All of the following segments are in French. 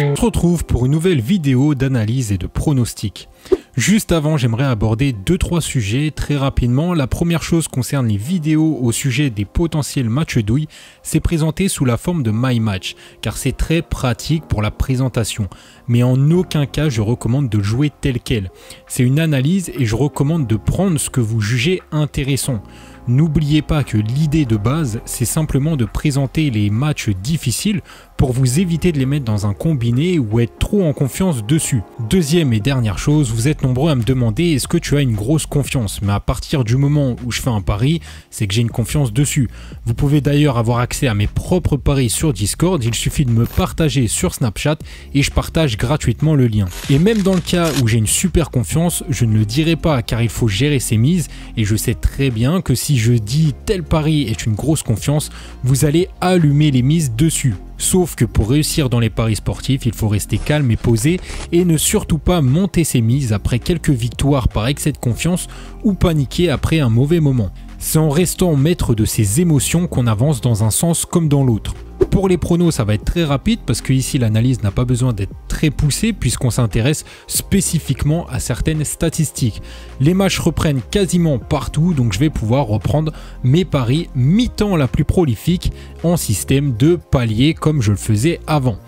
On se retrouve pour une nouvelle vidéo d'analyse et de pronostic. Juste avant, j'aimerais aborder 2-3 sujets très rapidement. La première chose concerne les vidéos au sujet des potentiels matchs douilles. C'est présenté sous la forme de My Match, car c'est très pratique pour la présentation. Mais en aucun cas, je recommande de jouer tel quel. C'est une analyse et je recommande de prendre ce que vous jugez intéressant. N'oubliez pas que l'idée de base, c'est simplement de présenter les matchs difficiles pour vous éviter de les mettre dans un combiné ou être trop en confiance dessus. Deuxième et dernière chose, vous êtes nombreux à me demander est-ce que tu as une grosse confiance? Mais à partir du moment où je fais un pari, c'est que j'ai une confiance dessus. Vous pouvez d'ailleurs avoir accès à mes propres paris sur Discord, il suffit de me partager sur Snapchat et je partage gratuitement le lien. Et même dans le cas où j'ai une super confiance, je ne le dirai pas car il faut gérer ses mises et je sais très bien que si je dis tel pari est une grosse confiance, vous allez allumer les mises dessus. Sauf que pour réussir dans les paris sportifs, il faut rester calme et posé et ne surtout pas monter ses mises après quelques victoires par excès de confiance ou paniquer après un mauvais moment. C'est en restant maître de ses émotions qu'on avance dans un sens comme dans l'autre. Pour les pronos, ça va être très rapide parce que ici l'analyse n'a pas besoin d'être très poussée puisqu'on s'intéresse spécifiquement à certaines statistiques. Les matchs reprennent quasiment partout, donc je vais pouvoir reprendre mes paris mi-temps la plus prolifique en système de palier comme je le faisais avant.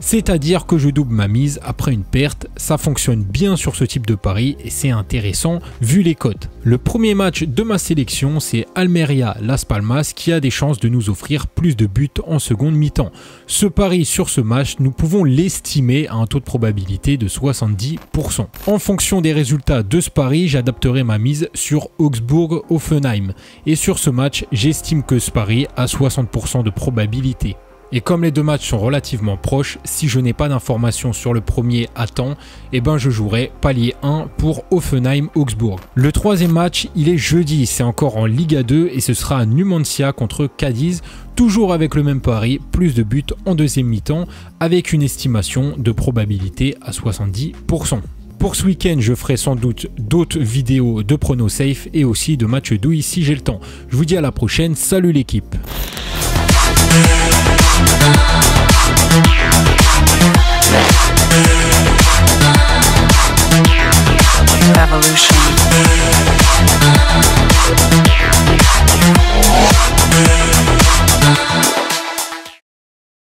C'est-à-dire que je double ma mise après une perte, ça fonctionne bien sur ce type de pari et c'est intéressant vu les cotes. Le premier match de ma sélection, c'est Almeria-Las Palmas qui a des chances de nous offrir plus de buts en seconde mi-temps. Ce pari sur ce match, nous pouvons l'estimer à un taux de probabilité de 70%. En fonction des résultats de ce pari, j'adapterai ma mise sur Augsbourg-Hoffenheim et sur ce match, j'estime que ce pari a 60% de probabilité. Et comme les deux matchs sont relativement proches, si je n'ai pas d'informations sur le premier à temps, je jouerai palier 1 pour Hoffenheim-Augsbourg. Le troisième match, il est jeudi, c'est encore en Liga 2 et ce sera Numancia contre Cadiz, toujours avec le même pari, plus de buts en deuxième mi-temps, avec une estimation de probabilité à 70%. Pour ce week-end, je ferai sans doute d'autres vidéos de pronos safe et aussi de matchs douilles si j'ai le temps. Je vous dis à la prochaine, salut l'équipe. Yeah.